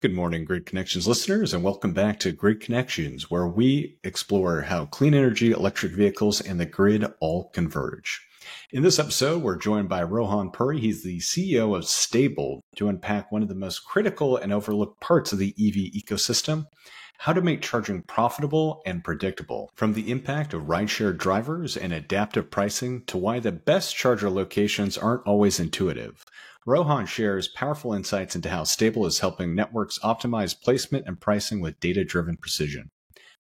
Good morning, Grid Connections listeners, and welcome back to Grid Connections, where we explore how clean energy, electric vehicles, and the grid all converge. In this episode, we're joined by Rohan Puri. He's the CEO of Stable to unpack one of the most critical and overlooked parts of the EV ecosystem: how to make charging profitable and predictable. From the impact of rideshare drivers and adaptive pricing to why the best charger locations aren't always intuitive, Rohan shares powerful insights into how Stable is helping networks optimize placement and pricing with data-driven precision.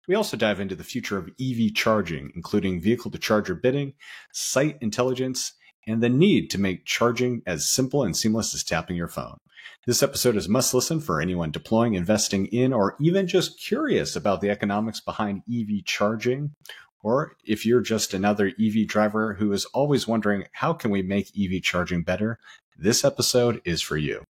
We also dive into the future of EV charging, including vehicle-to-charger bidding, site intelligence, and the need to make charging as simple and seamless as tapping your phone. This episode is must listen for anyone deploying, investing in, or even just curious about the economics behind EV charging. Or if you're just another EV driver who is always wondering, how can we make EV charging better? This episode is for you.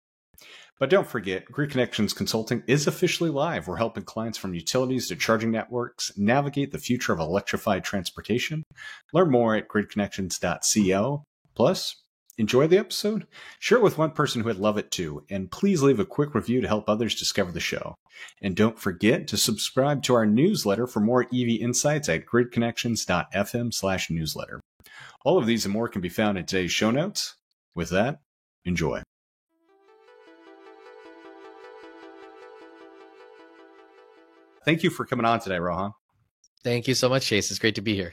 But don't forget, Grid Connections Consulting is officially live. We're helping clients from utilities to charging networks navigate the future of electrified transportation. Learn more at gridconnections.co. Plus, enjoy the episode? Share it with one person who would love it too. And please leave a quick review to help others discover the show. And don't forget to subscribe to our newsletter for more EV insights at gridconnections.fm/newsletter. All of these and more can be found in today's show notes. With that, enjoy. Thank you for coming on today, Rohan. Thank you so much, Chase. It's great to be here.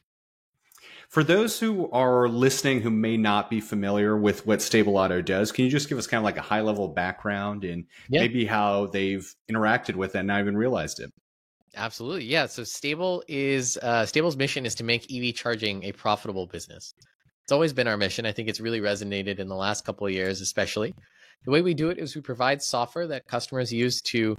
For those who are listening who may not be familiar with what Stable Auto does, can you just give us kind of like a high-level background and maybe how they've interacted with it and not even realized it? Absolutely. Yeah. So Stable's mission is to make EV charging a profitable business. It's always been our mission. I think it's really resonated in the last couple of years, especially. The way we do it is we provide software that customers use to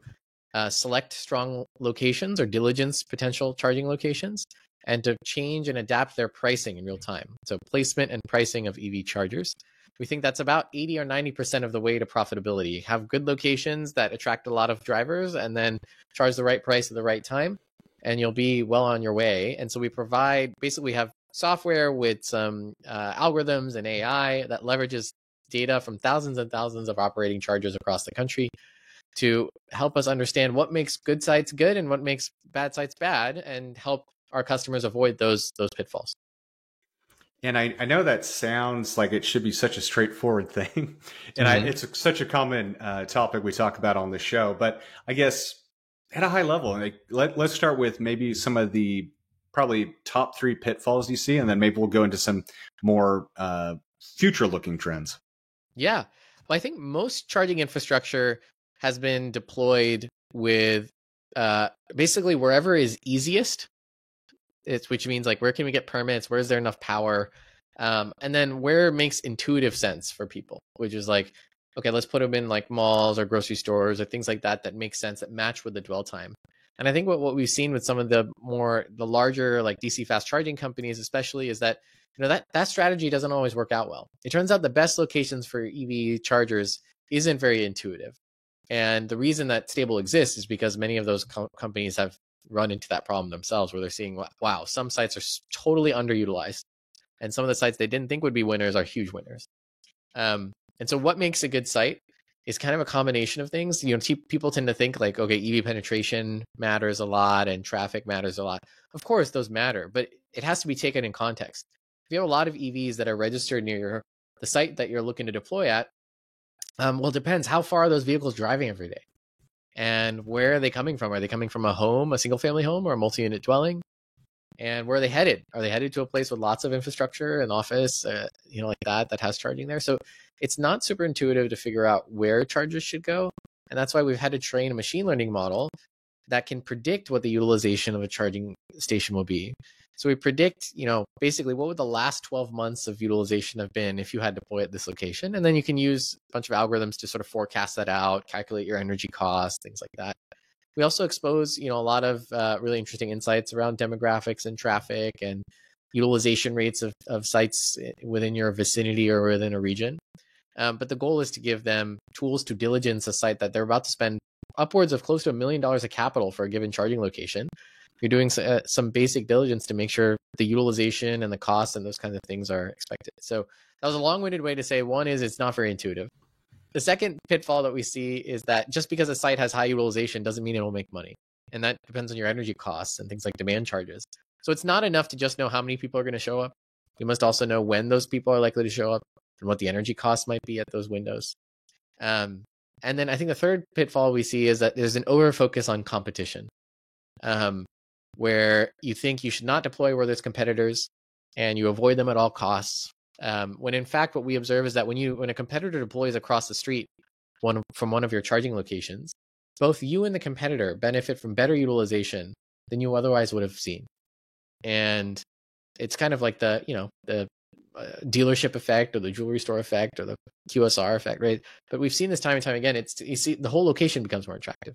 select strong locations or diligence potential charging locations, and to change and adapt their pricing in real time. So placement and pricing of EV chargers. We think that's about 80 or 90% of the way to profitability. Have good locations that attract a lot of drivers and then charge the right price at the right time, and you'll be well on your way. And so we basically have software with some algorithms and AI that leverages data from thousands and thousands of operating chargers across the country to help us understand what makes good sites good and what makes bad sites bad, and help our customers avoid those pitfalls. And I know that sounds like it should be such a straightforward thing. And it's such a common topic we talk about on the show. But I guess at a high level, let's start with maybe some of the probably top 3 pitfalls you see, and then maybe we'll go into some more future-looking trends. Yeah. Well, I think most charging infrastructure has been deployed with basically wherever is easiest. Which means like, where can we get permits? Where is there enough power? And then where it makes intuitive sense for people, which is like, okay, let's put them in like malls or grocery stores or things like that make sense, that match with the dwell time. And I think what we've seen with some of the larger like DC fast charging companies, especially, is that that strategy doesn't always work out well. It turns out the best locations for EV chargers isn't very intuitive. And the reason that Stable exists is because many of those companies have run into that problem themselves, where they're seeing, wow, some sites are totally underutilized, and some of the sites they didn't think would be winners are huge winners. And so what makes a good site is kind of a combination of things. People tend to think like, okay, EV penetration matters a lot and traffic matters a lot. Of course, those matter, but it has to be taken in context. If you have a lot of EVs that are registered near the site that you're looking to deploy at, well, it depends. How far are those vehicles driving every day? And where are they coming from? Are they coming from a home, a single family home, or a multi-unit dwelling? And where are they headed? Are they headed to a place with lots of infrastructure, an office, like that has charging there? So it's not super intuitive to figure out where chargers should go. And that's why we've had to train a machine learning model that can predict what the utilization of a charging station will be. So we predict, basically what would the last 12 months of utilization have been if you had deployed at this location. And then you can use a bunch of algorithms to sort of forecast that out, calculate your energy costs, things like that. We also expose, a lot of really interesting insights around demographics and traffic and utilization rates of sites within your vicinity or within a region. But the goal is to give them tools to diligence a site that they're about to spend upwards of close to $1 million of capital for a given charging location. You're doing some basic diligence to make sure the utilization and the costs and those kinds of things are expected. So that was a long-winded way to say, one is it's not very intuitive. The second pitfall that we see is that just because a site has high utilization doesn't mean it will make money. And that depends on your energy costs and things like demand charges. So it's not enough to just know how many people are going to show up. You must also know when those people are likely to show up and what the energy costs might be at those windows. And then I think the third pitfall we see is that there's an over focus on competition, where you think you should not deploy where there's competitors and you avoid them at all costs. When in fact, what we observe is that when a competitor deploys across the street from one of your charging locations, both you and the competitor benefit from better utilization than you otherwise would have seen. And it's kind of like the dealership effect or the jewelry store effect or the QSR effect, right? But we've seen this time and time again. You see the whole location becomes more attractive.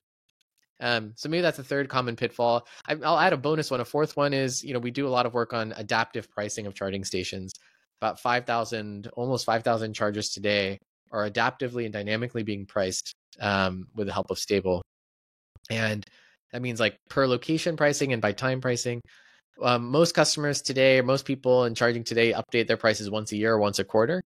So maybe that's the third common pitfall. I'll add a bonus one. A fourth one is, we do a lot of work on adaptive pricing of charging stations. About almost 5,000 chargers today are adaptively and dynamically being priced with the help of Stable. And that means like per location pricing and by time pricing. Most customers today, or most people in charging today, update their prices once a year or once a quarter.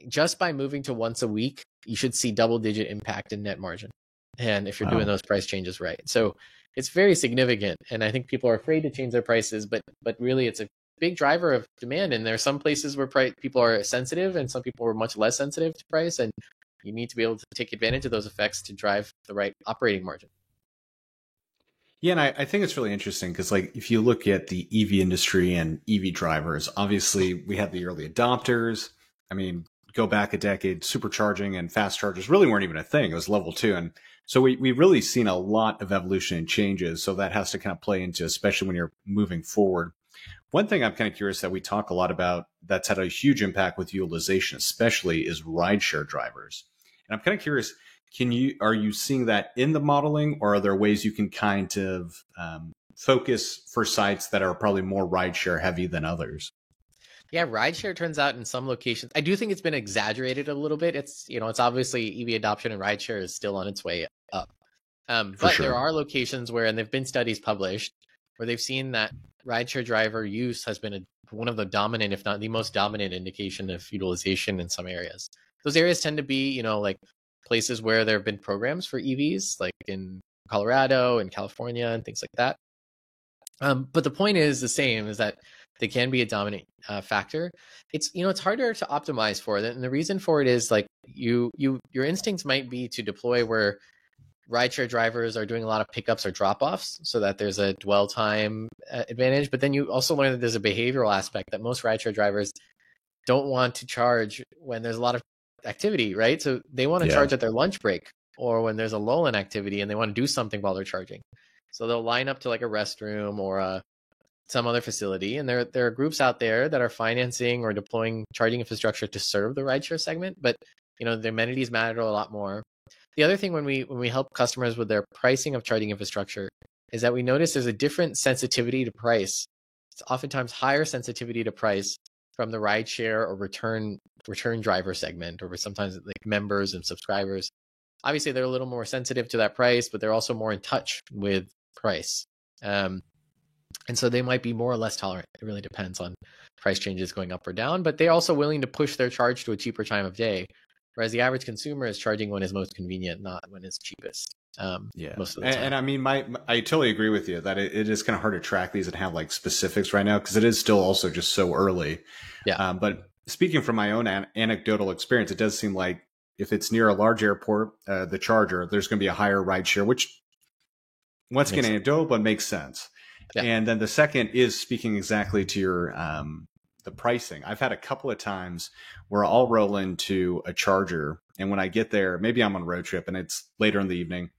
Just by moving to once a week, you should see double-digit impact in net margin. And if you're doing those price changes right. So it's very significant. And I think people are afraid to change their prices, but really it's a big driver of demand. And there are some places where people are sensitive and some people are much less sensitive to price. And you need to be able to take advantage of those effects to drive the right operating margin. Yeah, and I think it's really interesting because, like, if you look at the EV industry and EV drivers, obviously we had the early adopters. I mean, go back a decade, supercharging and fast chargers really weren't even a thing. It was level 2. And so we've really seen a lot of evolution and changes. So that has to kind of play into, especially when you're moving forward. One thing I'm kind of curious that we talk a lot about that's had a huge impact with utilization, especially, is rideshare drivers. And I'm kind of curious, are you seeing that in the modeling, or are there ways you can kind of focus for sites that are probably more rideshare heavy than others? Yeah, rideshare turns out in some locations, I do think it's been exaggerated a little bit. It's obviously EV adoption and rideshare is still on its way up. But sure, there are locations where, and there've been studies published, where they've seen that rideshare driver use has been one of the dominant, if not the most dominant indication of utilization in some areas. Those areas tend to be, like places where there have been programs for EVs, like in Colorado and California and things like that. But the point is the same, is that they can be a dominant factor. It's harder to optimize for it, and the reason for it is like your instincts might be to deploy where rideshare drivers are doing a lot of pickups or drop-offs, so that there's a dwell time advantage. But then you also learn that there's a behavioral aspect, that most rideshare drivers don't want to charge when there's a lot of activity, right? So they want to charge at their lunch break or when there's a lull in activity and they want to do something while they're charging. So they'll line up to like a restroom or some other facility. And there are groups out there that are financing or deploying charging infrastructure to serve the rideshare segment, but the amenities matter a lot more. The other thing when we help customers with their pricing of charging infrastructure is that we notice there's a different sensitivity to price. It's oftentimes higher sensitivity to price from the rideshare or return driver segment, or sometimes like members and subscribers. Obviously, they're a little more sensitive to that price, but they're also more in touch with price. And so they might be more or less tolerant. It really depends on price changes going up or down, but they're also willing to push their charge to a cheaper time of day, whereas the average consumer is charging when it's most convenient, not when it's cheapest. Most of the time. And I mean, I totally agree with you that it is kind of hard to track these and have like specifics right now, because it is still also just so early. Yeah. But speaking from my own anecdotal experience, it does seem like if it's near a large airport, the charger, there's going to be a higher ride share, which once again, anecdotal, but makes sense. Yeah. And then the second is speaking exactly to your the pricing. I've had a couple of times where I'll roll into a charger, and when I get there, maybe I'm on a road trip and it's later in the evening,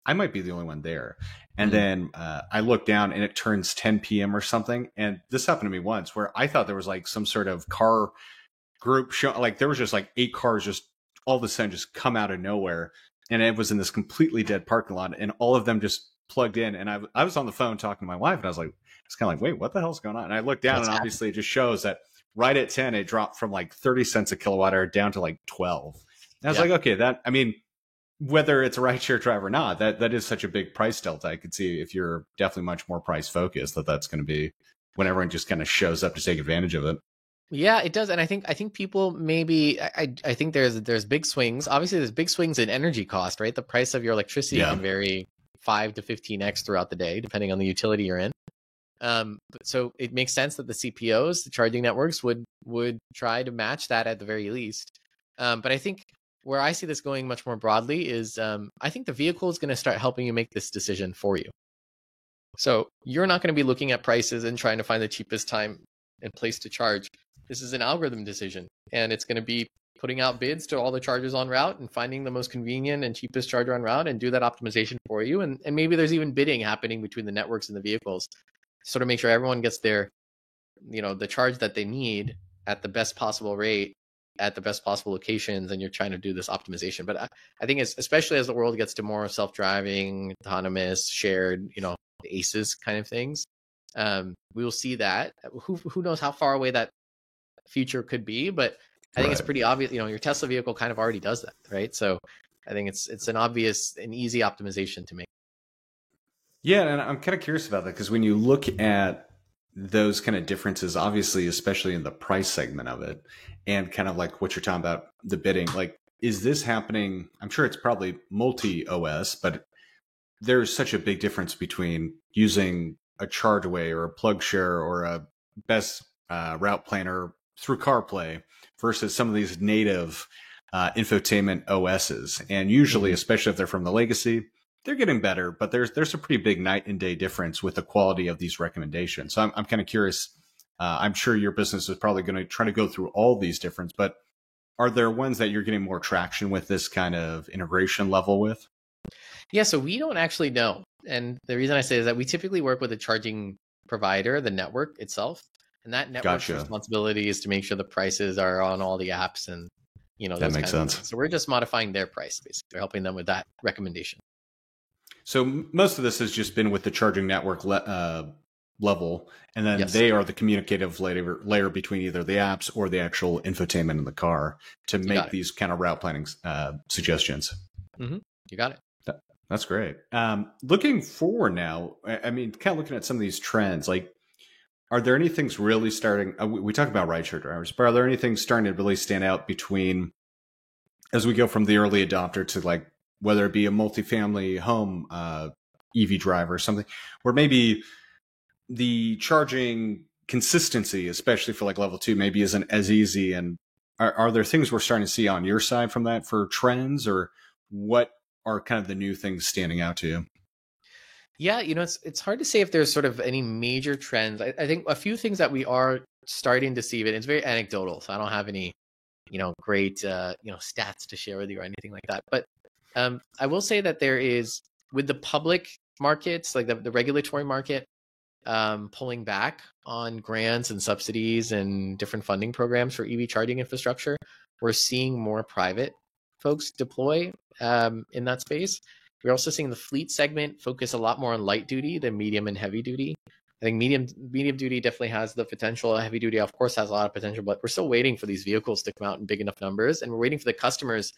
I might be the only one there. And then I look down and it turns 10 p.m. or something. And this happened to me once where I thought there was like some sort of car group show. Like there was just like 8 cars just all of a sudden just come out of nowhere. And it was in this completely dead parking lot, and all of them just plugged in. And I was on the phone talking to my wife, and I was like, it's kind of like, wait, what the hell's going on? And I looked down, and obviously it just shows that right at 10, it dropped from like 30 cents a kilowatt hour down to like 12. And I was like, okay, I mean, whether it's a rideshare driver or not, that is such a big price delta. I could see if you're definitely much more price focused, that's going to be when everyone just kind of shows up to take advantage of it. Yeah, it does, and I think people maybe I think there's big swings. Obviously, there's big swings in energy cost, right? The price of your electricity Yeah. can vary 5 to 15x throughout the day, depending on the utility you're in. So it makes sense that the CPOs, the charging networks, would try to match that at the very least. But I think where I see this going much more broadly is I think the vehicle is going to start helping you make this decision for you. So you're not going to be looking at prices and trying to find the cheapest time and place to charge. This is an algorithm decision, and it's going to be putting out bids to all the chargers on route and finding the most convenient and cheapest charger on route and do that optimization for you. And maybe there's even bidding happening between the networks and the vehicles, sort of make sure everyone gets their, the charge that they need at the best possible rate at the best possible locations, and you're trying to do this optimization. But I think it's, especially as the world gets to more self-driving, autonomous, shared, the ACEs kind of things, we will see that. Who knows how far away that future could be, but I think it's pretty obvious. Your Tesla vehicle kind of already does that, right? So I think it's an obvious and easy optimization to make. Yeah, and I'm kind of curious about that because when you look at those kind of differences, obviously, especially in the price segment of it, and kind of like what you're talking about, the bidding, like, is this happening? I'm sure it's probably multi OS, but there's such a big difference between using a ChargeWay or a PlugShare or a best route planner through CarPlay versus some of these native infotainment OSs. And usually, especially if they're from the legacy, they're getting better, but there's a pretty big night and day difference with the quality of these recommendations. So I'm kind of curious. I'm sure your business is probably going to try to go through all these difference, but are there ones that you're getting more traction with this kind of integration level with? Yeah, so we don't actually know. And the reason I say is that we typically work with a charging provider, the network itself. And that network's responsibility is to make sure the prices are on all the apps and, that makes sense. So we're just modifying their price, basically. We're helping them with that recommendation. So most of this has just been with the charging network level, and then they are the communicative layer between either the apps or the actual infotainment in the car to make these kind of route planning suggestions. Mm-hmm. You got it. That's great. Looking forward now, I mean, kind of looking at some of these trends, like, are there any things really starting? We talk about rideshare drivers, but are there anything starting to really stand out between as we go from the early adopter to like whether it be a multifamily home EV driver or something, where maybe the charging consistency, especially for like level 2, maybe isn't as easy? And are there things we're starting to see on your side from that for trends, or what are kind of the new things standing out to you? Yeah, it's hard to say if there's sort of any major trends. I think a few things that we are starting to see, but it's very anecdotal, so I don't have any, great, stats to share with you or anything like that. But I will say that there is, with the public markets, like the regulatory market, pulling back on grants and subsidies and different funding programs for EV charging infrastructure, we're seeing more private folks deploy in that space. We're also seeing the fleet segment focus a lot more on light duty than medium and heavy duty. I think medium duty definitely has the potential. Heavy duty, of course, has a lot of potential, but we're still waiting for these vehicles to come out in big enough numbers, and we're waiting for the customers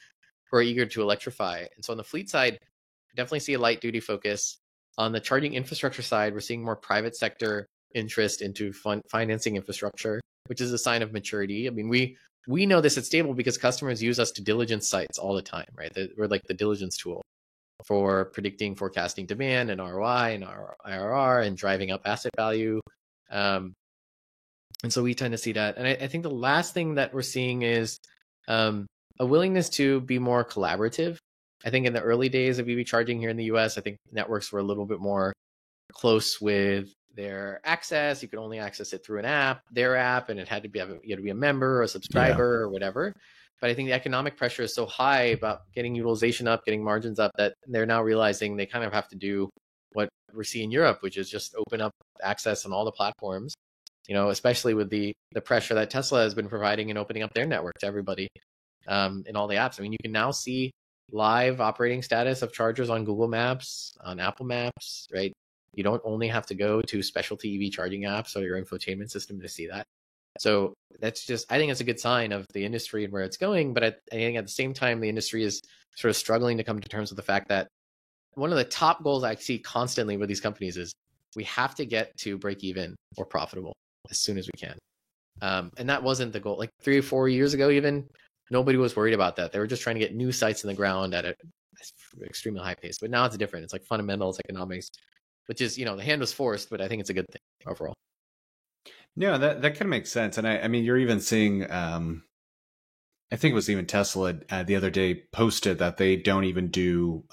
who are eager to electrify. And so on the fleet side, we definitely see a light duty focus. On the charging infrastructure side, we're seeing more private sector interest into financing infrastructure, which is a sign of maturity. I mean, we know this at Stable because customers use us to diligence sites all the time, right? We're like the diligence tool for predicting, forecasting demand and ROI and IRR and driving up asset value. And so we tend to see that. And I think the last thing that we're seeing is a willingness to be more collaborative. I think in the early days of EV charging here in the US, I think networks were a little bit more close with their access. You could only access it through their app, and it had to be, you had to be a member or a subscriber or whatever. But I think the economic pressure is so high about getting utilization up, getting margins up, that they're now realizing they kind of have to do what we're seeing in Europe, which is just open up access on all the platforms, especially with the pressure that Tesla has been providing in opening up their network to everybody in all the apps. I mean, you can now see live operating status of chargers on Google Maps, on Apple Maps, right? You don't only have to go to specialty EV charging apps or your infotainment system to see that. So that's just, I think it's a good sign of the industry and where it's going. But I think at the same time, the industry is sort of struggling to come to terms with the fact that one of the top goals I see constantly with these companies is we have to get to break even or profitable as soon as we can. And that wasn't the goal. Like 3 or 4 years ago, even nobody was worried about that. They were just trying to get new sites in the ground at an extremely high pace. But now it's different. It's like fundamentals economics, which is, the hand was forced, but I think it's a good thing overall. Yeah, that kind of makes sense. And I mean, you're even seeing, I think it was even Tesla the other day posted that they don't even do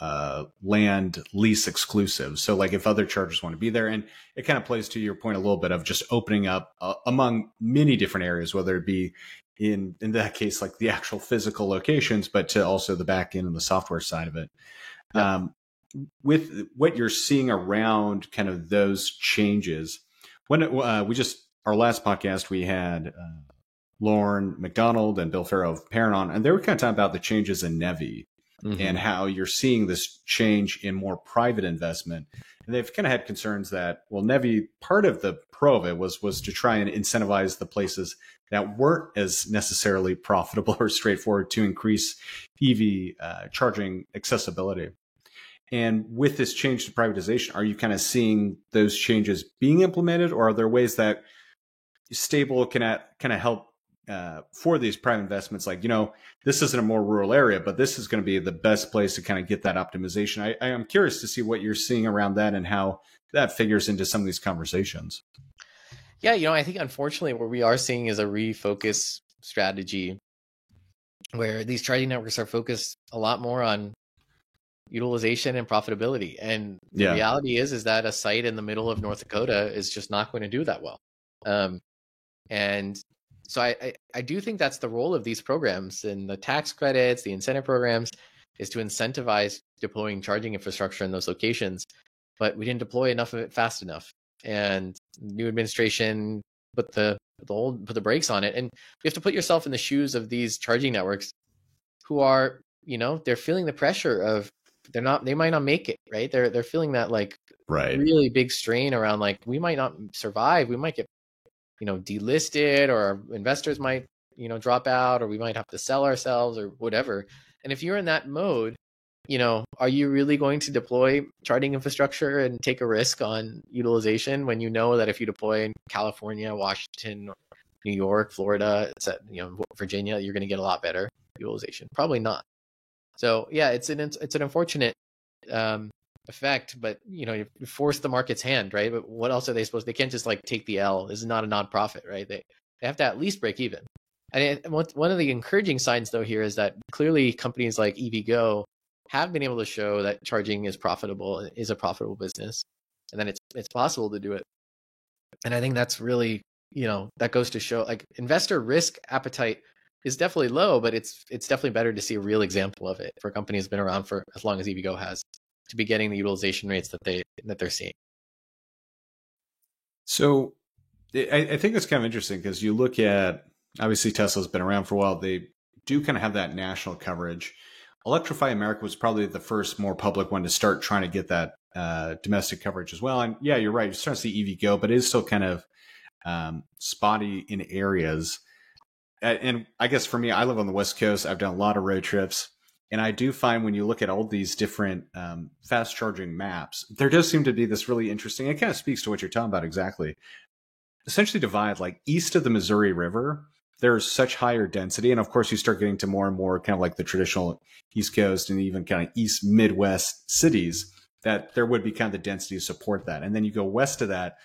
land lease exclusive. So like if other chargers want to be there, and it kind of plays to your point a little bit of just opening up among many different areas, whether it be in that case, like the actual physical locations, but to also the back end and the software side of it. Yep. With what you're seeing around kind of those changes, when our last podcast, we had Lauren McDonald and Bill Farrow of Parent on, and they were kind of talking about the changes in NEVI and how you're seeing this change in more private investment. And they've kind of had concerns that, well, NEVI, part of the pro of it was to try and incentivize the places that weren't as necessarily profitable or straightforward to increase EV charging accessibility. And with this change to privatization, are you kind of seeing those changes being implemented, or are there ways that Stable can kind of help for these private investments? Like, this isn't a more rural area, but this is going to be the best place to kind of get that optimization. I am curious to see what you're seeing around that and how that figures into some of these conversations. Yeah, I think unfortunately what we are seeing is a refocus strategy where these charging networks are focused a lot more on utilization and profitability. And the reality is that a site in the middle of North Dakota is just not going to do that well. And so I do think that's the role of these programs, and the tax credits, the incentive programs, is to incentivize deploying charging infrastructure in those locations. But we didn't deploy enough of it fast enough. And new administration put the brakes on it. And you have to put yourself in the shoes of these charging networks who are, they're feeling the pressure of they might not make it, right? They're feeling that really big strain around we might not survive. We might get, delisted, or our investors might, drop out, or we might have to sell ourselves or whatever. And if you're in that mode, are you really going to deploy charging infrastructure and take a risk on utilization when you know that if you deploy in California, Washington, New York, Florida, Virginia, you're going to get a lot better utilization? Probably not. So yeah, it's an unfortunate effect, but you force the market's hand, right? But what else are they supposed? They can't just take the L. This is not a nonprofit, right? They have to at least break even. And one of the encouraging signs though here is that clearly companies like EVgo have been able to show that charging is profitable, is a profitable business, and then it's possible to do it. And I think that's really, that goes to show investor risk appetite is definitely low, but it's definitely better to see a real example of it for a company that's been around for as long as EVgo has, to be getting the utilization rates that they're seeing. So I think it's kind of interesting because you look at, obviously Tesla's been around for a while. They do kind of have that national coverage. Electrify America was probably the first more public one to start trying to get that domestic coverage as well. And yeah, you're right. You're starting to see EVgo, but it is still kind of spotty in areas. And I guess for me, I live on the West Coast. I've done a lot of road trips. And I do find when you look at all these different fast charging maps, there does seem to be this really interesting, it kind of speaks to what you're talking about exactly. Essentially divide, east of the Missouri River, there's such higher density. And of course, you start getting to more and more kind of the traditional East Coast and even kind of East Midwest cities, that there would be kind of the density to support that. And then you go west of that.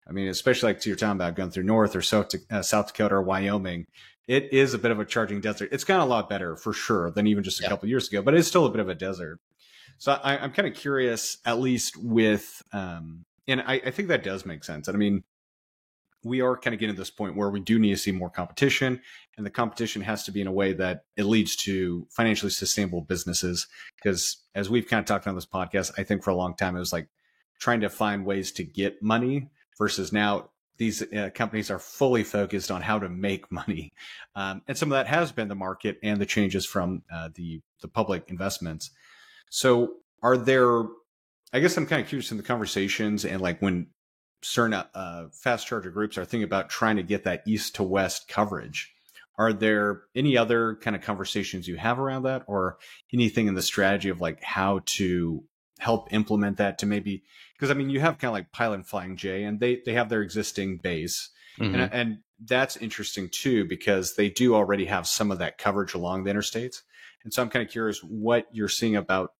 I mean, especially to your time about going through North or South Dakota or Wyoming, it is a bit of a charging desert. It's gotten a lot better for sure than even just a couple of years ago, but it's still a bit of a desert. So I'm kind of curious, at least with, and I think that does make sense. And I mean, we are kind of getting to this point where we do need to see more competition, and the competition has to be in a way that it leads to financially sustainable businesses. Because as we've kind of talked on this podcast, I think for a long time, it was trying to find ways to get money versus now these companies are fully focused on how to make money. And some of that has been the market and the changes from the public investments. So are there, I guess I'm kind of curious in the conversations and when certain fast charger groups are thinking about trying to get that east to west coverage, are there any other kind of conversations you have around that, or anything in the strategy of how to help implement that to maybe, because I mean, you have kind of Pilot and Flying J, and they have their existing base. And that's interesting too, because they do already have some of that coverage along the interstates. And so I'm kind of curious what you're seeing about,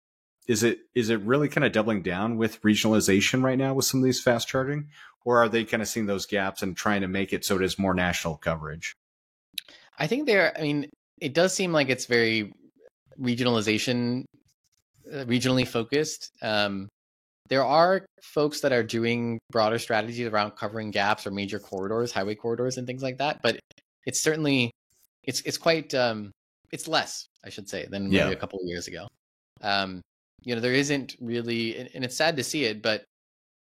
is it really kind of doubling down with regionalization right now with some of these fast charging, or are they kind of seeing those gaps and trying to make it so it is more national coverage? I think I mean, it does seem like it's very regionalization, regionally focused. There are folks that are doing broader strategies around covering gaps or major corridors, highway corridors, and things like that. But it's certainly, it's quite, it's less, I should say, than maybe a couple of years ago. There isn't really, and it's sad to see it, but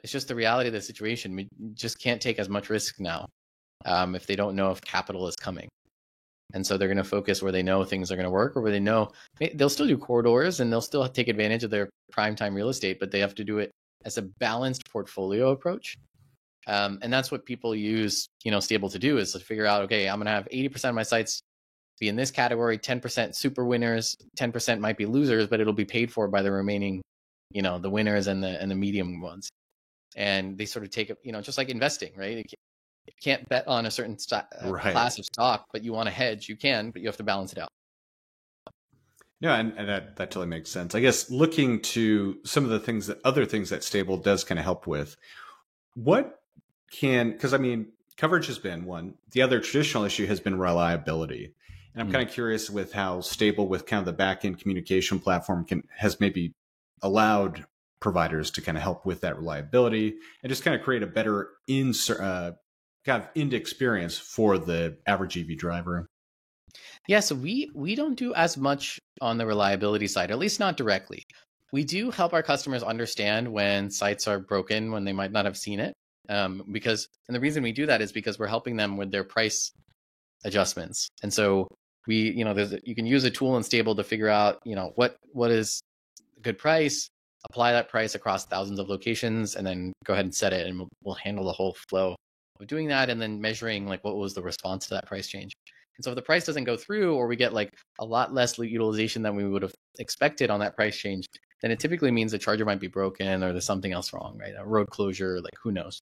it's just the reality of the situation. We just can't take as much risk now if they don't know if capital is coming. And so they're going to focus where they know things are going to work, or where they know they'll still do corridors and they'll still take advantage of their prime time real estate, but they have to do it as a balanced portfolio approach. And that's what people use, Stable to do, is to figure out, okay, I'm going to have 80% of my sites be in this category, 10% super winners, 10% might be losers, but it'll be paid for by the remaining, the winners and the medium ones. And they sort of take it, just like investing, right? You can't bet on a certain class of stock, but you want to hedge, you can, but you have to balance it out. Yeah, and that totally makes sense. I guess looking to some of the other things that Stable does kind of help with, because I mean, coverage has been one. The other traditional issue has been reliability. And I'm kind of curious with how Stable, with kind of the back-end communication platform, has maybe allowed providers to kind of help with that reliability and just kind of create a better kind of end experience for the average EV driver. Yeah, so we don't do as much on the reliability side, or at least not directly. We do help our customers understand when sites are broken, when they might not have seen it. And the reason we do that is because we're helping them with their price adjustments. And so you can use a tool in Stable to figure out, what is a good price, apply that price across thousands of locations, and then go ahead and set it, and we'll handle the whole flow of doing that, and then measuring like what was the response to that price change. And so if the price doesn't go through, or we get like a lot less utilization than we would have expected on that price change, then it typically means the charger might be broken or there's something else wrong, right? A road closure, like who knows.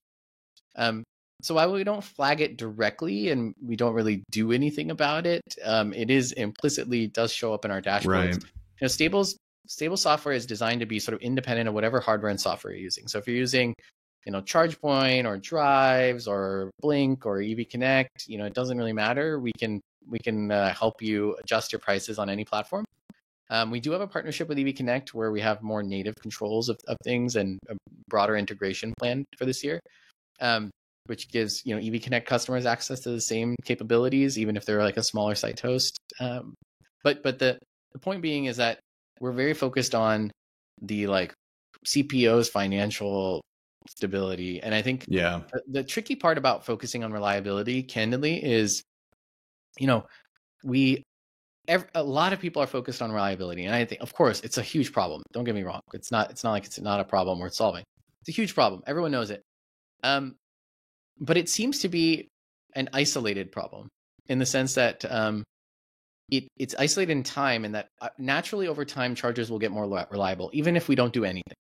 So while we don't flag it directly and we don't really do anything about it, it is implicitly does show up in our dashboards. Right. Stable software is designed to be sort of independent of whatever hardware and software you're using. So if you're using, ChargePoint or Drives or Blink or EV Connect, it doesn't really matter. We can help you adjust your prices on any platform. We do have a partnership with EV Connect where we have more native controls of things and a broader integration plan for this year, which gives EV Connect customers access to the same capabilities, even if they're like a smaller site host. But the point being is that we're very focused on the like CPO's financial stability. And I think the tricky part about focusing on reliability, candidly, is, a lot of people are focused on reliability. And I think, of course, it's a huge problem. Don't get me wrong. It's not like it's not a problem worth solving. It's a huge problem. Everyone knows it. But it seems to be an isolated problem in the sense that it's isolated in time, and that naturally over time, chargers will get more reliable, even if we don't do anything,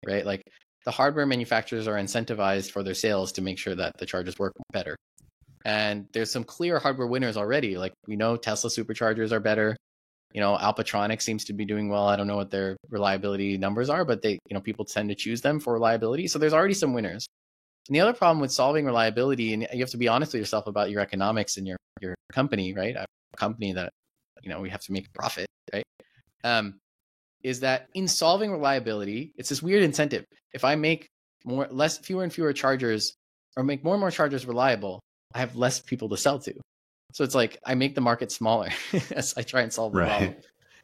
right? Like the hardware manufacturers are incentivized for their sales to make sure that the chargers work better. And there's some clear hardware winners already. Like we know Tesla superchargers are better. Alpatronic seems to be doing well. I don't know what their reliability numbers are, but they, people tend to choose them for reliability. So there's already some winners. And the other problem with solving reliability, and you have to be honest with yourself about your economics and your company, right? A company that, we have to make a profit, right? Is that in solving reliability, it's this weird incentive. If I make fewer and fewer chargers, or make more and more chargers reliable, I have less people to sell to. So it's like I make the market smaller as I try and solve the problem.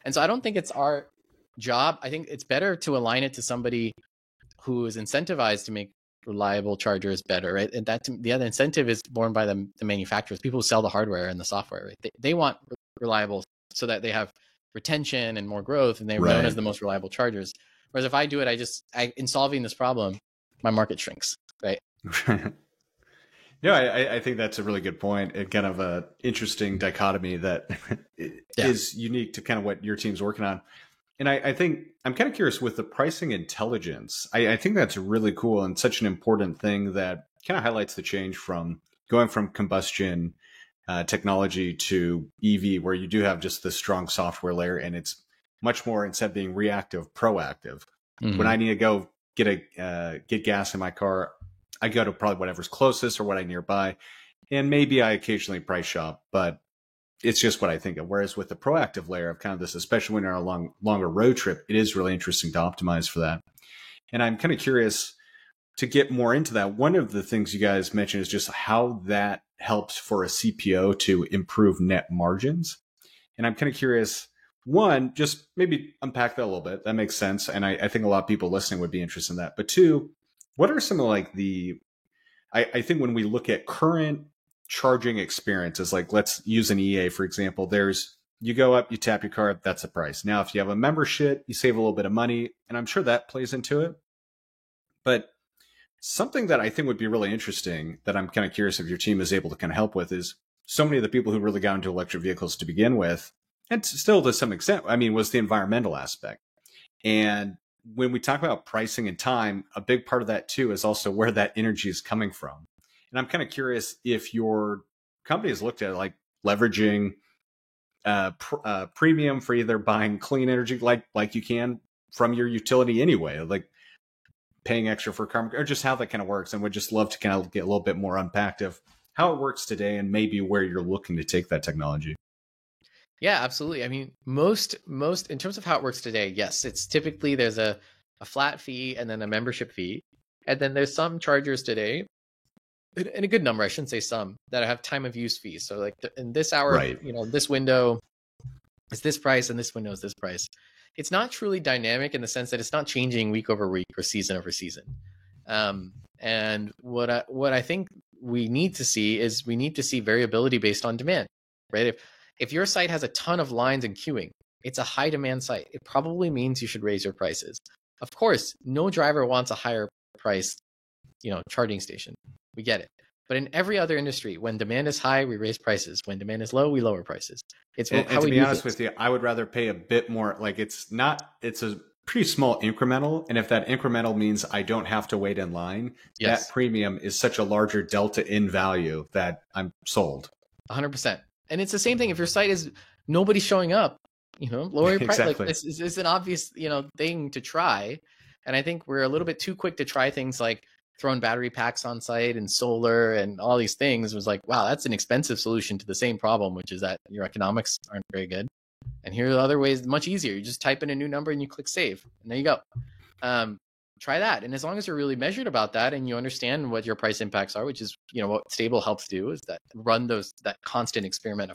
And so I don't think it's our job. I think it's better to align it to somebody who is incentivized to make reliable chargers better, right? And the other incentive is borne by the manufacturers, people who sell the hardware and the software, right? They want reliable so that they have retention and more growth, and they're known as the most reliable chargers. Whereas if I do it, in solving this problem, my market shrinks, right? No, I think that's a really good point, and kind of a interesting dichotomy that is unique to kind of what your team's working on. And I think I'm kind of curious with the pricing intelligence. I think that's really cool and such an important thing that kind of highlights the change from going from combustion technology to EV, where you do have just this strong software layer, and it's much more, instead of being reactive, proactive. Mm-hmm. When I need to go get gas in my car, I go to probably whatever's closest or what I nearby, and maybe I occasionally price shop, but it's just what I think of. Whereas with the proactive layer of kind of this, especially when you're on a longer road trip, it is really interesting to optimize for that. And I'm kind of curious to get more into that. One of the things you guys mentioned is just how that helps for a CPO to improve net margins. And I'm kind of curious, one, just maybe unpack that a little bit. That makes sense. And I think a lot of people listening would be interested in that. But two, what are some of like I think when we look at current charging experiences, like let's use an EA, for example, you go up, you tap your card, that's the price. Now, if you have a membership, you save a little bit of money, and I'm sure that plays into it. But something that I think would be really interesting that I'm kind of curious if your team is able to kind of help with is so many of the people who really got into electric vehicles to begin with, and still to some extent, I mean, was the environmental aspect. And when we talk about pricing and time, a big part of that too is also where that energy is coming from. And I'm kind of curious if your company has looked at like leveraging premium for either buying clean energy like you can from your utility anyway, like paying extra for carbon, or just how that kind of works. And would just love to kind of get a little bit more unpacked of how it works today and maybe where you're looking to take that technology. Yeah, absolutely. I mean, most in terms of how it works today, yes, it's typically there's a flat fee and then a membership fee. And then there's some chargers today, and a good number, I shouldn't say some, that have time of use fees. So like in this hour, right, this window is this price and this window is this price. It's not truly dynamic in the sense that it's not changing week over week or season over season. And what I think we need to see is variability based on demand, right? If your site has a ton of lines and queuing, it's a high demand site. It probably means you should raise your prices. Of course, no driver wants a higher priced, charging station. We get it. But in every other industry, when demand is high, we raise prices. When demand is low, we lower prices. It's and to be honest with you, I would rather pay a bit more. Like it's a pretty small incremental. And if that incremental means I don't have to wait in line, yes, that premium is such a larger delta in value that I'm sold. 100%. And it's the same thing. If your site is nobody's showing up, lower your price. Exactly. Like this is an obvious, thing to try. And I think we're a little bit too quick to try things like throwing battery packs on site and solar and all these things. It was like, wow, that's an expensive solution to the same problem, which is that your economics aren't very good. And here are other ways, much easier. You just type in a new number and you click save, and there you go. Try that. And as long as you're really measured about that and you understand what your price impacts are, which is, what Stable helps do is that run that constant experiment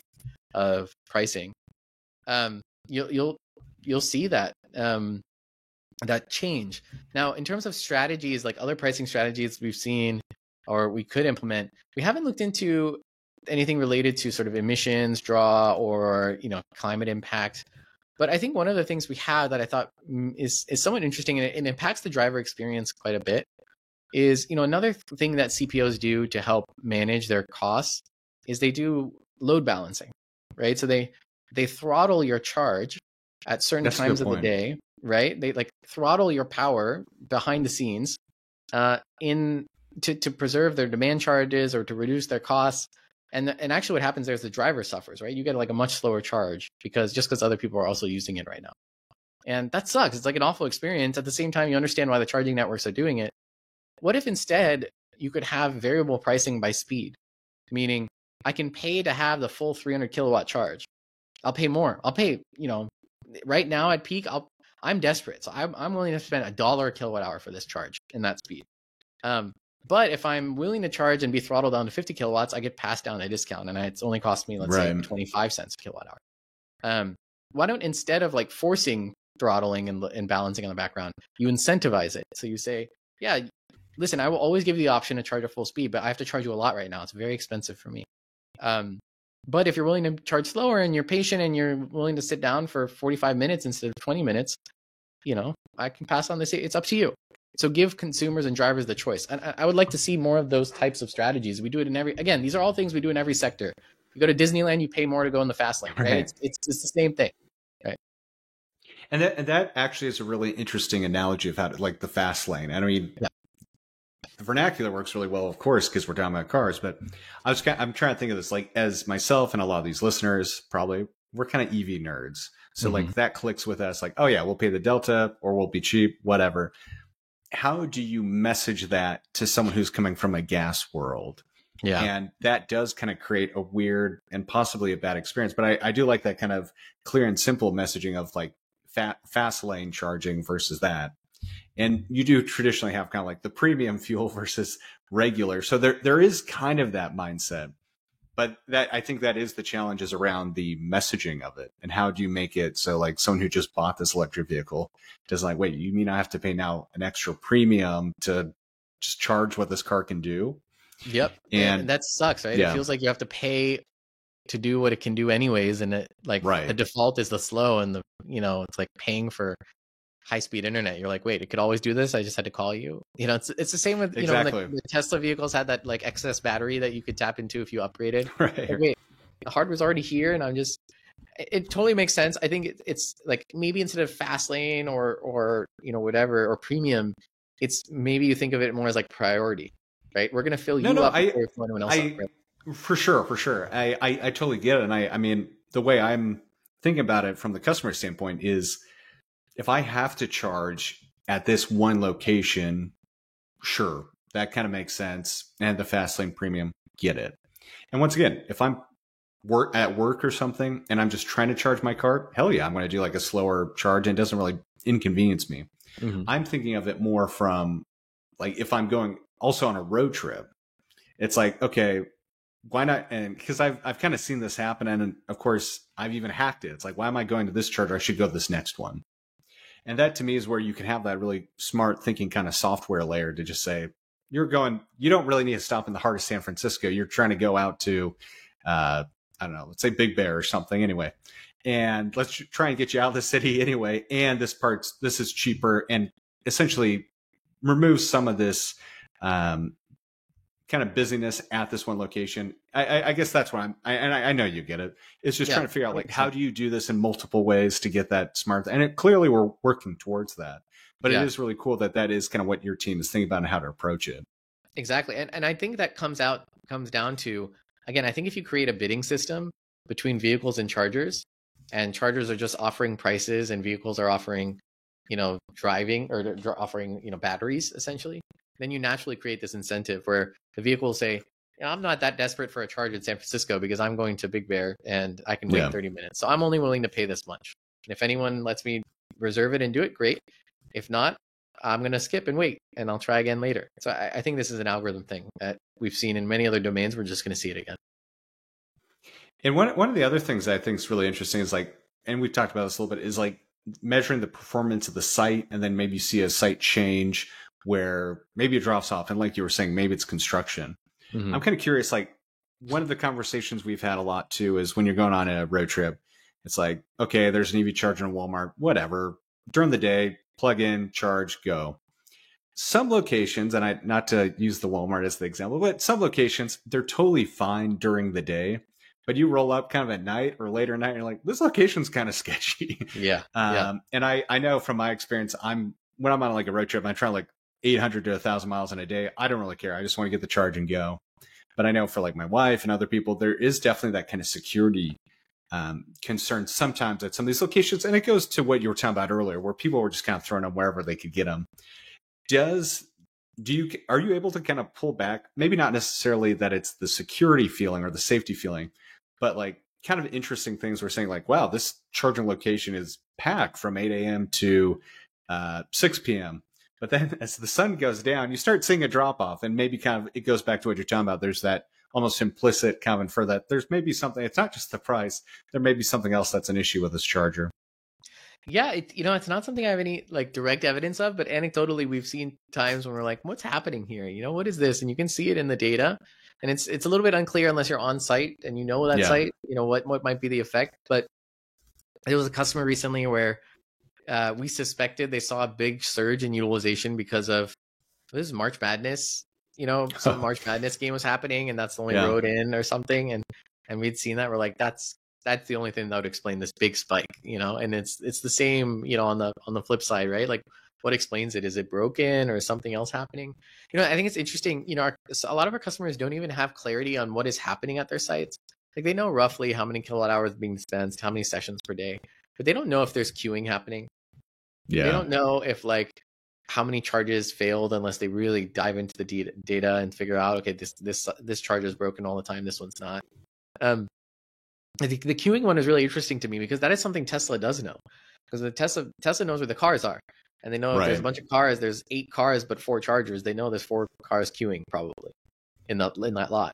of pricing. You'll see that, that change. Now, in terms of strategies, like other pricing strategies we've seen or we could implement, we haven't looked into anything related to sort of emissions draw or, climate impact. But I think one of the things we have that I thought is somewhat interesting, and it impacts the driver experience quite a bit, is, another thing that CPOs do to help manage their costs is they do load balancing, right? So they throttle your charge at certain times of the day, right? They like throttle your power behind the scenes to preserve their demand charges or to reduce their costs. And actually what happens there is the driver suffers, right? You get like a much slower charge because other people are also using it right now. And that sucks. It's like an awful experience. At the same time, you understand why the charging networks are doing it. What if instead you could have variable pricing by speed? Meaning I can pay to have the full 300 kilowatt charge. I'll pay more. I'll pay, right now at peak, I'm desperate. So I'm willing to spend $1 a kilowatt hour for this charge and that speed. But if I'm willing to charge and be throttled down to 50 kilowatts, I get passed down a discount, and it's only cost me, let's say, 25 cents a kilowatt hour. Why don't, instead of like forcing throttling and balancing on the background, you incentivize it? So you say, yeah, listen, I will always give you the option to charge at full speed, but I have to charge you a lot right now. It's very expensive for me. But if you're willing to charge slower and you're patient and you're willing to sit down for 45 minutes instead of 20 minutes, I can pass on this. It's up to you. So give consumers and drivers the choice. And I would like to see more of those types of strategies. We do it in again, these are all things we do in every sector. You go to Disneyland, you pay more to go in the fast lane, right? It's the same thing, right? And that actually is a really interesting analogy of how to, like the fast lane. I mean, vernacular works really well, of course, because we're talking about cars. But I'm trying to think of this like as myself and a lot of these listeners probably we're kind of EV nerds. So like that clicks with us like, oh yeah, we'll pay the delta or we'll be cheap, whatever. How do you message that to someone who's coming from a gas world? Yeah. And that does kind of create a weird and possibly a bad experience. But I do like that kind of clear and simple messaging of like fast lane charging versus that. And you do traditionally have kind of like the premium fuel versus regular. So there is kind of that mindset. But that I think that is the challenge is around the messaging of it. And how do you make it so like someone who just bought this electric vehicle doesn't like, wait, you mean I have to pay now an extra premium to just charge what this car can do? Yep. And that sucks, right? Yeah. It feels like you have to pay to do what it can do anyways. And it like the default is the slow and it's like paying for high speed internet. You're like, wait, it could always do this. I just had to call you. It's the same with, the Tesla vehicles had that like excess battery that you could tap into if you upgraded. Right. Like, wait, the hardware's already here. And it totally makes sense. I think it's like maybe instead of fast lane or whatever, or premium, it's maybe you think of it more as like priority, right? We're going to fill you up before anyone else up, right? For sure. I totally get it. And I mean, the way I'm thinking about it from the customer standpoint is if I have to charge at this one location, sure, that kind of makes sense. And the fast lane premium, get it. And once again, if I'm at work or something and I'm just trying to charge my car, hell yeah, I'm going to do like a slower charge and it doesn't really inconvenience me. I'm thinking of it more from like if I'm going also on a road trip, it's like, okay, why not? And because I've kind of seen this happen. And of course, I've even hacked it. It's like, why am I going to this charger? I should go to this next one. And that to me is where you can have that really smart thinking kind of software layer to just say, you don't really need to stop in the heart of San Francisco. You're trying to go out to, I don't know, let's say Big Bear or something anyway. And let's try and get you out of the city anyway. And this is cheaper and essentially removes some of this kind of busyness at this one location. I guess that's what I know you get it. It's just trying to figure out like, how do you do this in multiple ways to get that smart? And clearly we're working towards that, but it is really cool that is kind of what your team is thinking about and how to approach it. Exactly. And I think that comes down to, again, I think if you create a bidding system between vehicles and chargers are just offering prices and vehicles are offering, driving or offering, batteries essentially, then you naturally create this incentive where the vehicle will say, I'm not that desperate for a charge in San Francisco because I'm going to Big Bear and I can wait 30 minutes. So I'm only willing to pay this much. And if anyone lets me reserve it and do it, great. If not, I'm going to skip and wait and I'll try again later. So I think this is an algorithm thing that we've seen in many other domains. We're just going to see it again. And one of the other things I think is really interesting is like, and we've talked about this a little bit, is like measuring the performance of the site. And then maybe you see a site change where maybe it drops off. And like you were saying, maybe it's construction. I'm kind of curious, like one of the conversations we've had a lot too is when you're going on a road trip, it's like, okay, there's an EV charger in Walmart, whatever. During the day, plug in, charge, go. Some locations, and not to use the Walmart as the example, but some locations, they're totally fine during the day. But you roll up kind of at night or later at night, and you're like, this location's kind of sketchy. Yeah. And I know from my experience, when I'm on like a road trip, I'm trying like 800 to 1,000 miles in a day. I don't really care. I just want to get the charge and go. But I know for like my wife and other people, there is definitely that kind of security concern sometimes at some of these locations. And it goes to what you were talking about earlier, where people were just kind of throwing them wherever they could get them. Are you able to kind of pull back? Maybe not necessarily that it's the security feeling or the safety feeling, but like kind of interesting things we're saying like, wow, this charging location is packed from 8 a.m. to 6 p.m. But then as the sun goes down, you start seeing a drop off, and maybe kind of it goes back to what you're talking about. There's that almost implicit kind of infer that there's maybe something, it's not just the price. There may be something else that's an issue with this charger. Yeah, it's not something I have any like direct evidence of, but anecdotally we've seen times when we're like, what's happening here? What is this? And you can see it in the data. And it's a little bit unclear unless you're on site and that site, what might be the effect. But there was a customer recently where we suspected they saw a big surge in utilization because of this is March Madness. Some March Madness game was happening and that's the only road in or something. And we'd seen that. We're like, that's the only thing that would explain this big spike, and it's the same, on the flip side, right? Like what explains it? Is it broken or is something else happening? I think it's interesting. A lot of our customers don't even have clarity on what is happening at their sites. Like they know roughly how many kilowatt hours being dispensed, how many sessions per day, but they don't know if there's queuing happening. Yeah. They don't know if like how many charges failed unless they really dive into the data and figure out, okay, this charge is broken all the time, this one's not. I think the queuing one is really interesting to me because that is something Tesla does know. Because Tesla knows where the cars are, and they know if there's a bunch of cars, there's 8 cars but 4 chargers. They know there's 4 cars queuing probably in that lot.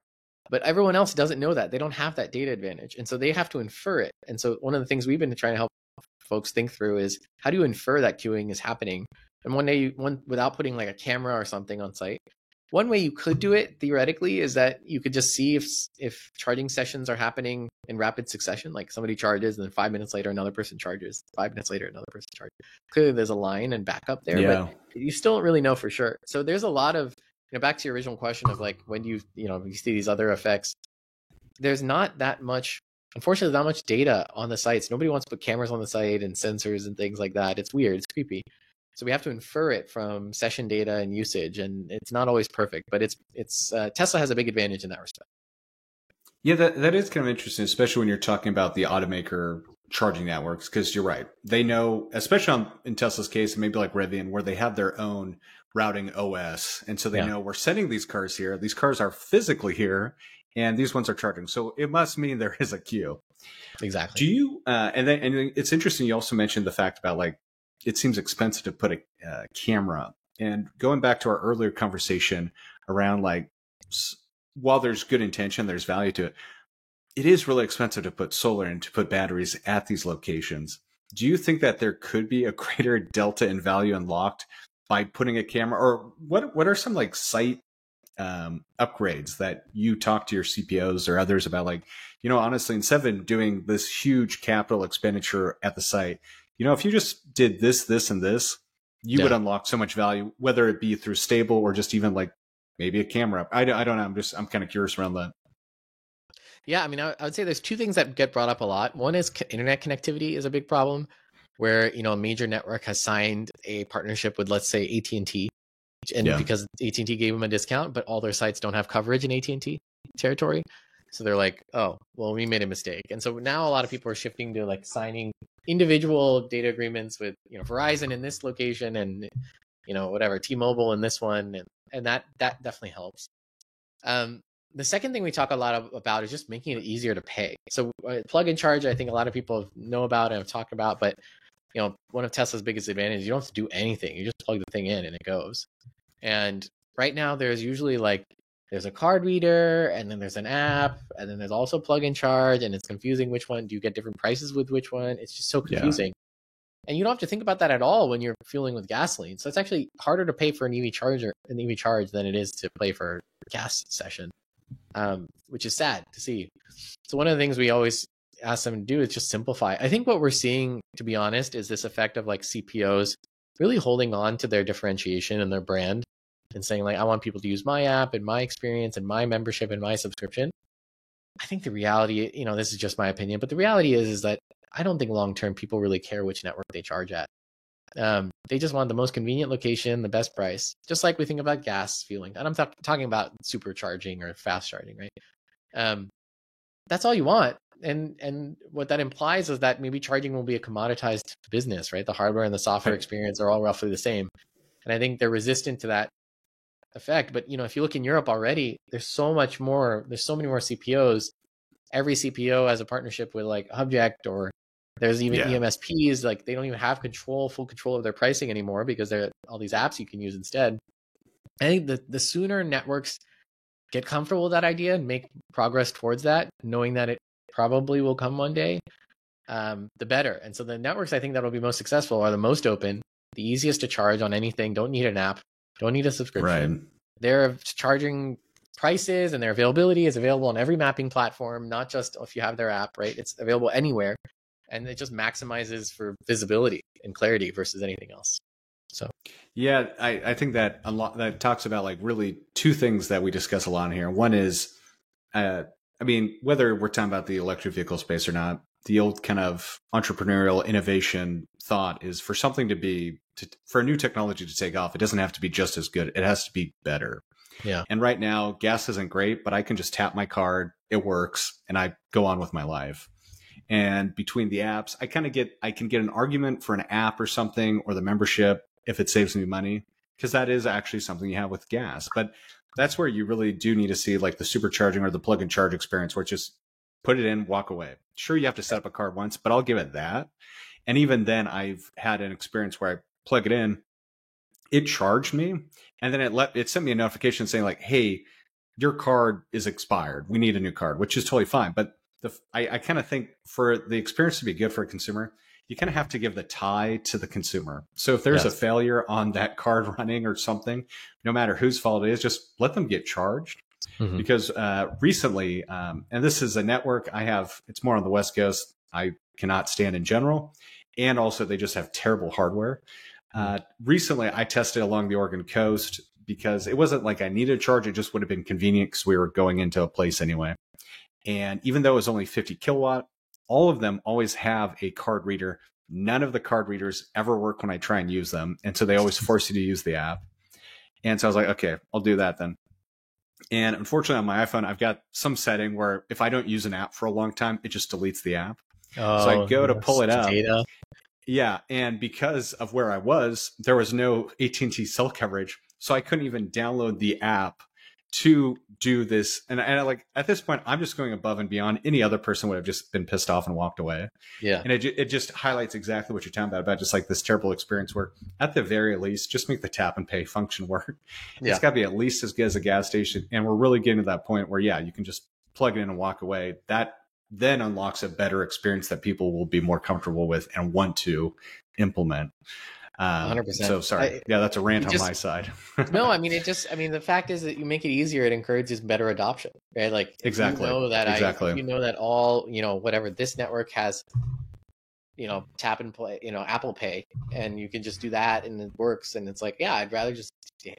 But everyone else doesn't know that. They don't have that data advantage, and so they have to infer it. And so one of the things we've been trying to help folks think through is how do you infer that queuing is happening? And without putting like a camera or something on site. One way you could do it theoretically is that you could just see if charging sessions are happening in rapid succession, like somebody charges and then 5 minutes later another person charges, 5 minutes later another person charges. Clearly there's a line and backup there, but you still don't really know for sure. So there's a lot of, back to your original question of like when you see these other effects, there's not that much, unfortunately, not much data on the sites. Nobody wants to put cameras on the site and sensors and things like that. It's weird, it's creepy. So we have to infer it from session data and usage, and it's not always perfect, but it's Tesla has a big advantage in that respect. Yeah, that is kind of interesting, especially when you're talking about the automaker charging networks, because you're right. They know, especially in Tesla's case, and maybe like Rivian, where they have their own routing OS. And so they know we're sending these cars here. These cars are physically here, and these ones are charging. So it must mean there is a queue. Exactly. Do you, and it's interesting, you also mentioned the fact about like, it seems expensive to put a camera. And going back to our earlier conversation around like, while there's good intention, there's value to it, it is really expensive to put solar and to put batteries at these locations. Do you think that there could be a greater delta in value unlocked by putting a camera? Or what are some like site upgrades that you talk to your CPOs or others about? Like, honestly, instead of doing this huge capital expenditure at the site, if you just did this, this, and this, you would unlock so much value, whether it be through stable or just even like maybe a camera. I don't know. I'm kind of curious around that. Yeah, I mean, I would say there's 2 things that get brought up a lot. One is internet connectivity is a big problem, where a major network has signed a partnership with, let's say, AT&T, and because AT&T gave them a discount, but all their sites don't have coverage in AT&T territory. So they're like, oh, well, we made a mistake. And so now a lot of people are shifting to like signing individual data agreements with, Verizon in this location and, whatever, T-Mobile in this one. And that definitely helps. The second thing we talk a lot about is just making it easier to pay. So plug and charge, I think a lot of people know about and have talked about, but one of Tesla's biggest advantages, you don't have to do anything. You just plug the thing in and it goes. And right now there's usually like, there's a card reader, and then there's an app, and then there's also plug and charge, and it's confusing which one. Do you get different prices with which one? It's just so confusing. And you don't have to think about that at all when you're fueling with gasoline. So it's actually harder to pay for an EV charge than it is to pay for a gas session, which is sad to see. So one of the things we always ask them to do is just simplify. I think what we're seeing, to be honest, is this effect of like CPOs really holding on to their differentiation and their brand, and saying like, I want people to use my app and my experience and my membership and my subscription. I think the reality, this is just my opinion, but the reality is that I don't think long-term people really care which network they charge at. They just want the most convenient location, the best price, just like we think about gas fueling. And I'm talking about supercharging or fast charging, right? That's all you want. And what that implies is that maybe charging will be a commoditized business, right? The hardware and the software experience are all roughly the same. And I think they're resistant to that effect. But if you look in Europe already, there's so many more CPOs. Every CPO has a partnership with like Hubject, or there's even EMSPs. Like they don't even have full control of their pricing anymore because there are all these apps you can use instead. I think the sooner networks get comfortable with that idea and make progress towards that, knowing that it probably will come one day, the better. And so the networks I think that will be most successful are the most open, the easiest to charge on anything, don't need an app, don't need a subscription. Right. They're charging prices, and their availability is available on every mapping platform, not just if you have their app, right? It's available anywhere, and it just maximizes for visibility and clarity versus anything else. So yeah, I think that a lot that talks about like really 2 things that we discuss a lot in here. One is, whether we're talking about the electric vehicle space or not, the old kind of entrepreneurial innovation thought is for something for a new technology to take off, it doesn't have to be just as good. It has to be better. Yeah. And right now, gas isn't great, but I can just tap my card, it works, and I go on with my life. And between the apps, I can get an argument for an app or something, or the membership if it saves me money, because that is actually something you have with gas. But that's where you really do need to see like the supercharging or the plug and charge experience, where it's just put it in, walk away. Sure, you have to set up a card once, but I'll give it that. And even then, I've had an experience where I plug it in, it charged me, and then it sent me a notification saying like, hey, your card is expired. We need a new card, which is totally fine. But I kind of think for the experience to be good for a consumer, you kind of have to give the tie to the consumer. So if there's a failure on that card running or something, no matter whose fault it is, just let them get charged. Mm-hmm. Because recently, and this is a network I have, it's more on the West Coast, I cannot stand in general. And also they just have terrible hardware. Recently, I tested along the Oregon coast because it wasn't like I needed a charge. It just would have been convenient because we were going into a place anyway. And even though it was only 50 kilowatt, all of them always have a card reader. None of the card readers ever work when I try and use them. And so they always force you to use the app. And so I was like, okay, I'll do that then. And unfortunately on my iPhone, I've got some setting where if I don't use an app for a long time, it just deletes the app. So I go to pull it up. Data. Yeah. And because of where I was, there was no AT&T cell coverage. So I couldn't even download the app to do this. And I like, at this point, I'm just going above and beyond. Any other person would have just been pissed off and walked away. Yeah. And it just highlights exactly what you're talking about just like this terrible experience where at the very least, just make the tap and pay function work. It's got to be at least as good as a gas station. And we're really getting to that point where, yeah, you can just plug it in and walk away. That then unlocks a better experience that people will be more comfortable with and want to implement. 100%. So sorry. That's a rant on my side. No, I mean, the fact is that you make it easier. It encourages better adoption, right? Like exactly. You know that you know that all, whatever this network has, tap and play, Apple Pay, and you can just do that and it works. And it's like, yeah, I'd rather just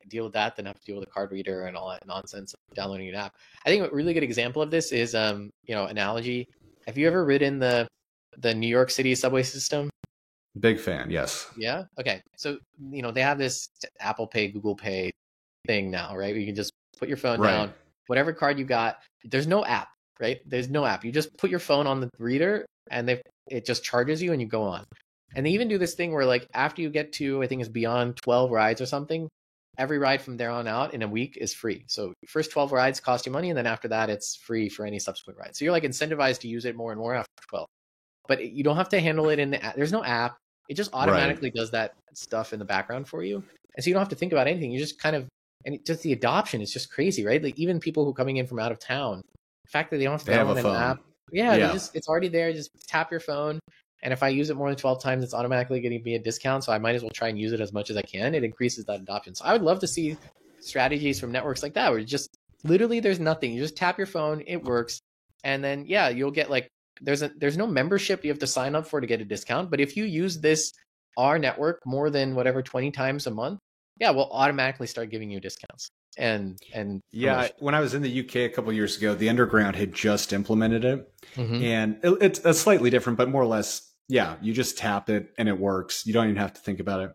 deal with that than have to deal with a card reader and all that nonsense of downloading an app. I think a really good example of this is, analogy. Have you ever ridden the New York City subway system? Big fan, yes. Yeah. Okay. So, they have this Apple Pay, Google Pay thing now, right? Where you can just put your phone down, whatever card you got. There's no app, right? There's no app. You just put your phone on the reader and it just charges you and you go on. And they even do this thing where like after you get to, I think it's beyond 12 rides or something, every ride from there on out in a week is free. So first 12 rides cost you money. And then after that, it's free for any subsequent rides. So you're like incentivized to use it more and more after 12. But you don't have to handle it in the app. There's no app. It just automatically does that stuff in the background for you. And so you don't have to think about anything. You just just the adoption is just crazy, right? Like even people who are coming in from out of town, the fact that they don't have to download an app. Yeah. It's already there. Just tap your phone. And if I use it more than 12 times, it's automatically getting me a discount. So I might as well try and use it as much as I can. It increases that adoption. So I would love to see strategies from networks like that, where just literally there's nothing. You just tap your phone, it works. And then, you'll get like, there's no membership you have to sign up for to get a discount. But if you use our network more than 20 times a month, we'll automatically start giving you discounts. And when I was in the UK a couple of years ago, the Underground had just implemented it. Mm-hmm. And it's slightly different, but more or less, you just tap it and it works. You don't even have to think about it.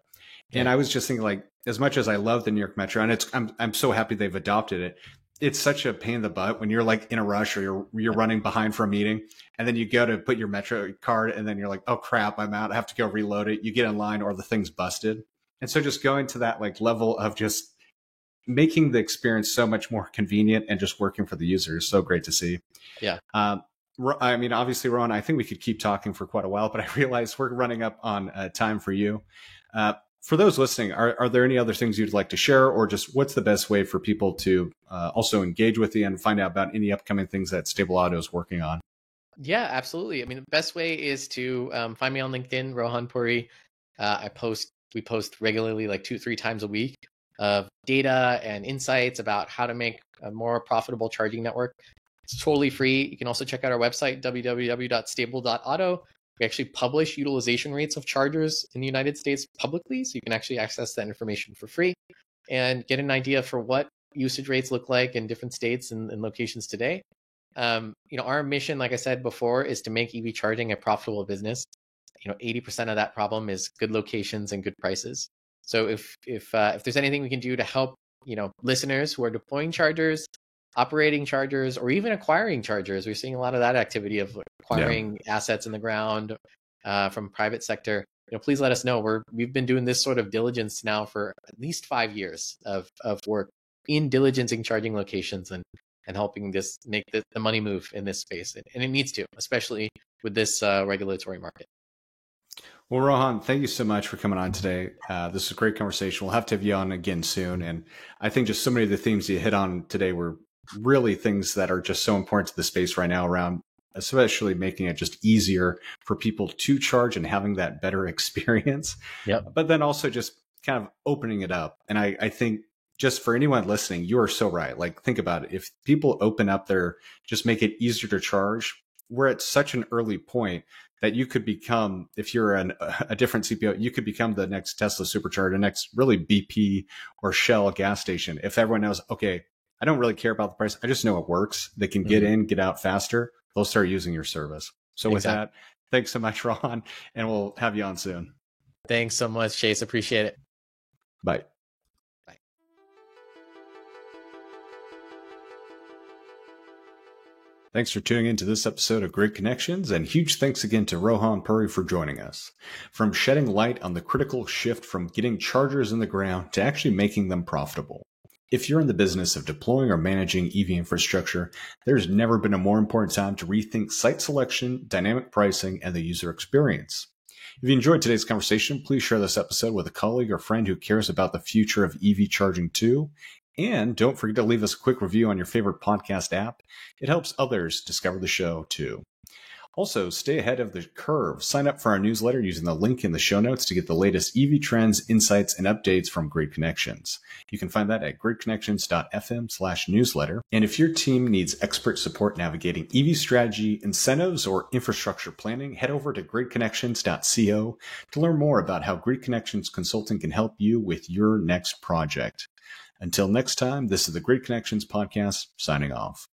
Yeah. And I was just thinking like, as much as I love the New York Metro, and I'm so happy they've adopted it. It's such a pain in the butt when you're like in a rush or you're running behind for a meeting and then you go to put your Metro card and then you're like, oh crap, I'm out. I have to go reload it. You get in line or the thing's busted. And so just going to that like level of just making the experience so much more convenient and just working for the user is so great to see. Yeah. I mean, obviously, Ron, I think we could keep talking for quite a while, but I realize we're running up on time for you. For those listening, are there any other things you'd like to share, or just what's the best way for people to also engage with you and find out about any upcoming things that Stable Auto is working on? Yeah, absolutely. I mean, the best way is to find me on LinkedIn, Rohan Puri. We post regularly, like 2-3 times a week, of data and insights about how to make a more profitable charging network. It's totally free. You can also check out our website, www.stable.auto. We actually publish utilization rates of chargers in the United States publicly, so you can actually access that information for free and get an idea for what usage rates look like in different states and locations today. Our mission, like I said before, is to make EV charging a profitable business. 80% of that problem is good locations and good prices. So if there's anything we can do to help, listeners who are deploying chargers, operating chargers, or even acquiring chargers, we're seeing a lot of that activity of acquiring assets in the ground from private sector. Please let us know. We've been doing this sort of diligence now for at least 5 years of work in diligencing charging locations and helping this make the money move in this space. And it needs to, especially with this regulatory market. Well, Rohan, thank you so much for coming on today. This is a great conversation. We'll have to have you on again soon. And I think just so many of the themes you hit on today were really things that are just so important to the space right now, around especially making it just easier for people to charge and having that better experience. Yep. But then also just kind of opening it up. And I think just for anyone listening, you are so right. Like, think about it. If people open up just make it easier to charge, we're at such an early point that you could become, if you're a different CPO, you could become the next Tesla supercharger, the next really BP or Shell gas station. If everyone knows, okay, I don't really care about the price, I just know it works. They can get in, get out faster. They'll start using your service. So with that, thanks so much, Ron, and we'll have you on soon. Thanks so much, Chase. Appreciate it. Bye. Thanks for tuning into this episode of Grid Connections, and huge thanks again to Rohan Puri for joining us. From shedding light on the critical shift from getting chargers in the ground to actually making them profitable. If you're in the business of deploying or managing EV infrastructure, there's never been a more important time to rethink site selection, dynamic pricing, and the user experience. If you enjoyed today's conversation, please share this episode with a colleague or friend who cares about the future of EV charging too. And don't forget to leave us a quick review on your favorite podcast app. It helps others discover the show too. Also, stay ahead of the curve. Sign up for our newsletter using the link in the show notes to get the latest EV trends, insights, and updates from Grid Connections. You can find that at gridconnections.fm/newsletter. And if your team needs expert support navigating EV strategy, incentives, or infrastructure planning, head over to gridconnections.co to learn more about how Grid Connections Consulting can help you with your next project. Until next time, this is the Grid Connections podcast, signing off.